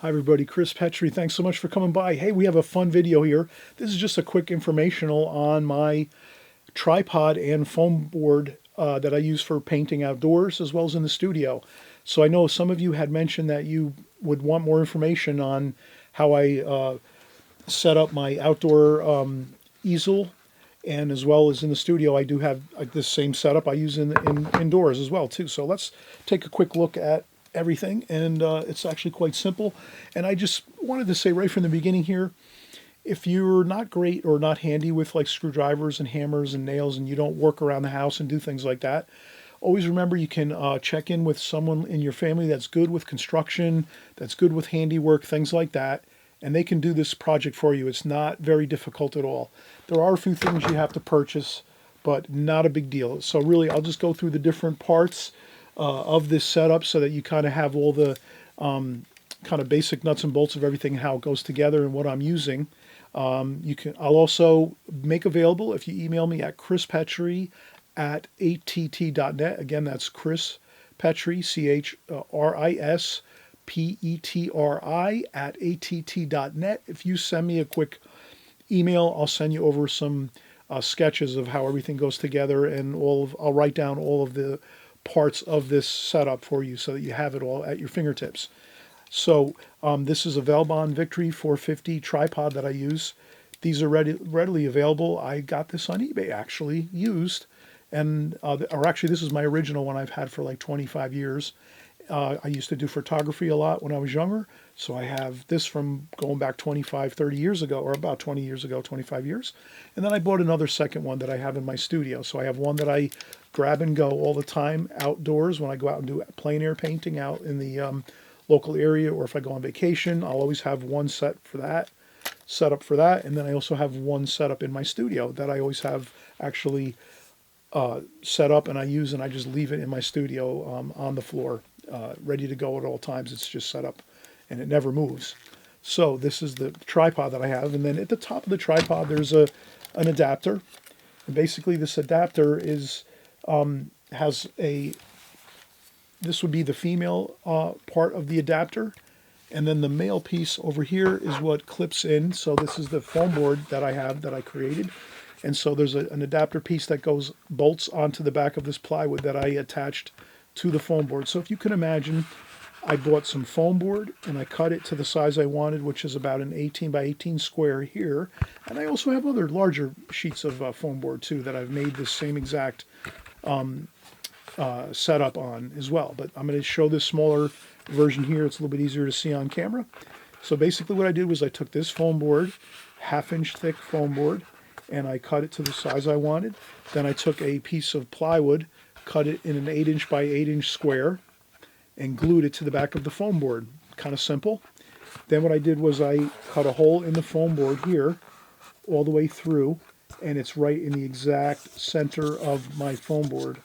Hi everybody, Chris Petri. Thanks so much for coming by. Hey, we have a fun video here. This is just a quick informational on my tripod and foam board that I use for painting outdoors as well as in the studio. So I know some of you had mentioned that you would want more information on how I set up my outdoor easel, and as well as in the studio I do have this same setup I use in indoors as well too. So let's take a quick look at everything, and it's actually quite simple. And I just wanted to say right from the beginning here, if you're not great or not handy with like screwdrivers and hammers and nails and you don't work around the house and do things like that, always remember you can check in with someone in your family that's good with construction, that's good with handiwork, things like that, and they can do this project for you. It's not very difficult at all. There are a few things you have to purchase, but not a big deal. So really, I'll just go through the different parts of this setup so that you kind of have all the kind of basic nuts and bolts of everything, how it goes together and what I'm using. I'll also make available, if you email me at chrispetri@att.net. Again, that's Chris Petri, CHRISPETRI @att.net. If you send me a quick email, I'll send you over some sketches of how everything goes together, and I'll write down all of the parts of this setup for you so that you have it all at your fingertips. So this is a Velbon Victory 450 tripod that I use. These are readily available. I got this on eBay actually, used, and or actually this is my original one I've had for like 25 years. I used to do photography a lot when I was younger, so I have this from going back 25, 30 years ago, or about 20 years ago, 25 years. And then I bought another second one that I have in my studio. So I have one that I grab and go all the time outdoors when I go out and do plein air painting out in the local area, or if I go on vacation, I'll always have one set up for that. And then I also have one set up in my studio that I always have actually set up, and I use, and I just leave it in my studio on the floor, ready to go at all times. It's just set up and it never moves. So this is the tripod that I have, and then at the top of the tripod there's an adapter, and basically this adapter is this would be the female part of the adapter, and then the male piece over here is what clips in. So this is the foam board that I have, that I created. And so there's an adapter piece that bolts onto the back of this plywood that I attached to the foam board. So if you can imagine, I bought some foam board and I cut it to the size I wanted, which is about an 18 by 18 square here. And I also have other larger sheets of foam board too that I've made this same exact setup on as well. But I'm going to show this smaller version here. It's a little bit easier to see on camera. So basically what I did was I took this foam board, 1/2 inch thick foam board, and I cut it to the size I wanted. Then I took a piece of plywood, cut it in an 8 inch by 8 inch square, and glued it to the back of the foam board. Kind of simple. Then what I did was I cut a hole in the foam board here, all the way through, and it's right in the exact center of my foam board,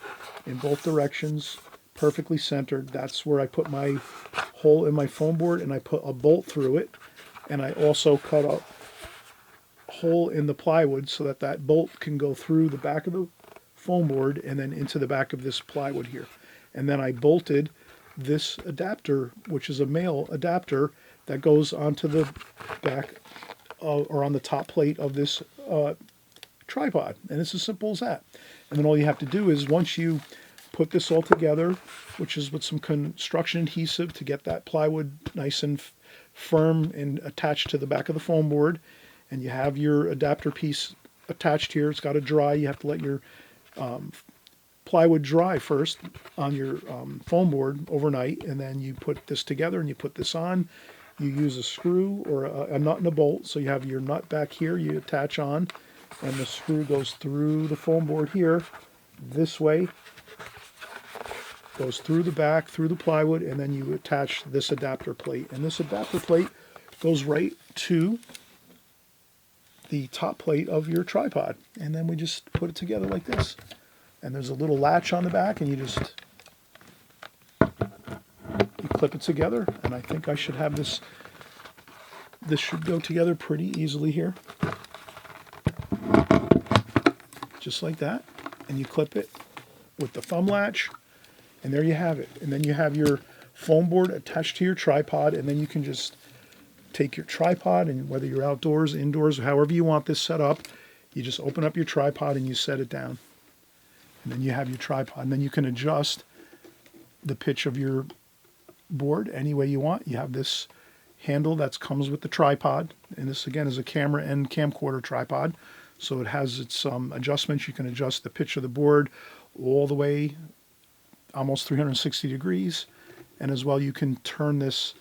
in both directions, perfectly centered. That's where I put my hole in my foam board, and I put a bolt through it, and I also cut a hole in the plywood so that that bolt can go through the back of the foam board and then into the back of this plywood here. And then I bolted this adapter, which is a male adapter, that goes onto the back or on the top plate of this tripod. And it's as simple as that. And then all you have to do is, once you put this all together, which is with some construction adhesive to get that plywood nice and firm and attached to the back of the foam board, and you have your adapter piece attached here. It's got to dry. You have to let your plywood dry first on your foam board overnight, and then you put this together and you put this on. You use a screw or a nut and a bolt. So you have your nut back here you attach on, and the screw goes through the foam board here this way, goes through the back, through the plywood, and then you attach this adapter plate. And this adapter plate goes right to the top plate of your tripod, and then we just put it together like this. And there's a little latch on the back, and you clip it together. And I think I should have this should go together pretty easily here, just like that. And you clip it with the thumb latch, and there you have it. And then you have your foam board attached to your tripod, and then you can just take your tripod, and whether you're outdoors, indoors, however you want this set up, you just open up your tripod and you set it down. And then you have your tripod. And then you can adjust the pitch of your board any way you want. You have this handle that comes with the tripod. And this, again, is a camera and camcorder tripod. So it has its adjustments. You can adjust the pitch of the board all the way almost 360 degrees. And as well, you can turn this,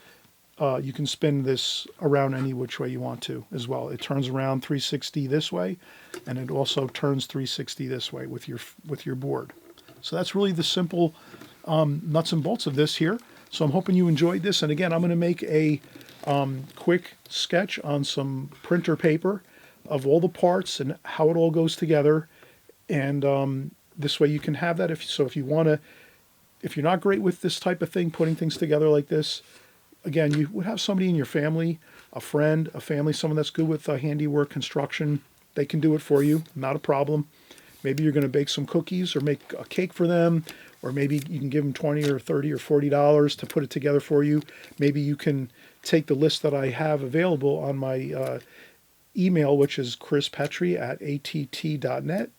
you can spin this around any which way you want to as well. It turns around 360 this way, and it also turns 360 this way with your board. So that's really the simple nuts and bolts of this here. So I'm hoping you enjoyed this. And again, I'm going to make a quick sketch on some printer paper of all the parts and how it all goes together. And this way you can have that. If you want to, if you're not great with this type of thing, putting things together like this, again, you would have somebody in your family, a friend, a family, someone that's good with handiwork, construction. They can do it for you, not a problem. Maybe you're going to bake some cookies or make a cake for them, or maybe you can give them $20 or $30 or $40 to put it together for you. Maybe you can take the list that I have available on my email, which is chrispetri@att.net.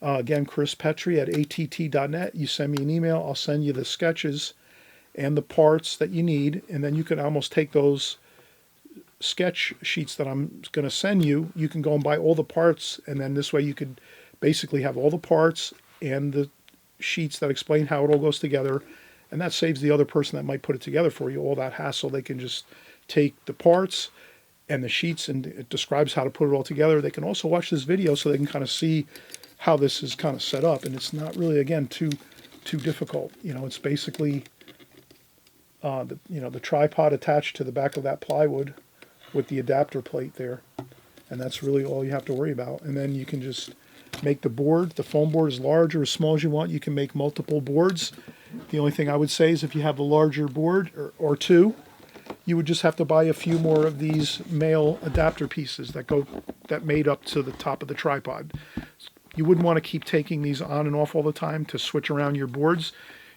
Again, chrispetri@att.net. You send me an email, I'll send you the sketches and the parts that you need, and then you can almost take those sketch sheets that I'm going to send you. You can go and buy all the parts, and then this way you could basically have all the parts and the sheets that explain how it all goes together, and that saves the other person that might put it together for you all that hassle. They can just take the parts and the sheets, and it describes how to put it all together. They can also watch this video so they can kind of see how this is kind of set up, and it's not really, again, too difficult. You know, it's basically the tripod attached to the back of that plywood with the adapter plate there, and that's really all you have to worry about. And then you can just make the board, the foam board, as large or as small as you want. You can make multiple boards. The only thing I would say is if you have a larger board or two, you would just have to buy a few more of these male adapter pieces that made up to the top of the tripod. You wouldn't want to keep taking these on and off all the time to switch around your boards.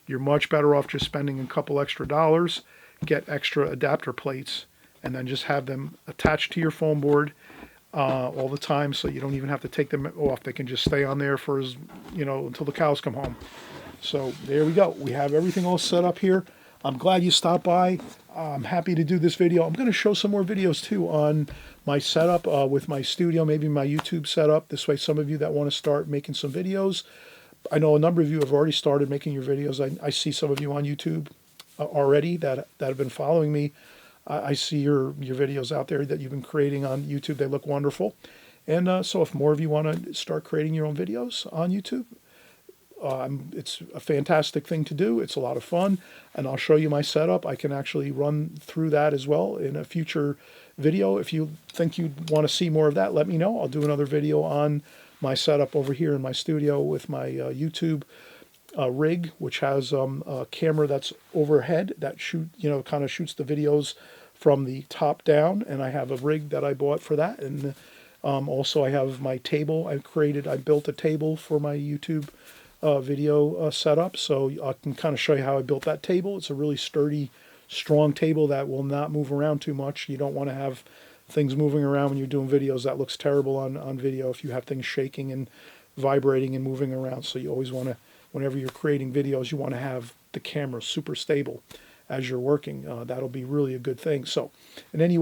You're much better off just spending a couple extra dollars, get extra adapter plates, and then just have them attached to your foam board all the time, so you don't even have to take them off. They can just stay on there for until the cows come home. So there we go. We have everything all set up here. I'm glad you stopped by. I'm happy to do this video. I'm going to show some more videos too on my setup with my studio, maybe my YouTube setup. This way, some of you that want to start making some videos, I know a number of you have already started making your videos. I see some of you on YouTube already that have been following me. I see your videos out there that you've been creating on YouTube. They look wonderful. And so if more of you want to start creating your own videos on YouTube, it's a fantastic thing to do. It's a lot of fun. And I'll show you my setup. I can actually run through that as well in a future video. If you think you'd want to see more of that, let me know. I'll do another video on my setup over here in my studio with my YouTube rig, which has a camera that's overhead that kind of shoots the videos from the top down, and I have a rig that I bought for that. And also I have my table I built a table for my YouTube video setup, so I can kind of show you how I built that table. It's a really sturdy, strong table that will not move around too much. You don't want to have things moving around when you're doing videos. That looks terrible on video if you have things shaking and vibrating and moving around. So you always want to, whenever you're creating videos, you want to have the camera super stable as you're working. That'll be really a good thing. So in any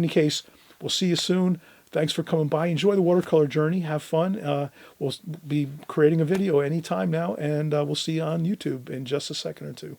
case, we'll see you soon. Thanks for coming by. Enjoy the watercolor journey. Have fun. We'll be creating a video anytime now, and we'll see you on YouTube in just a second or two.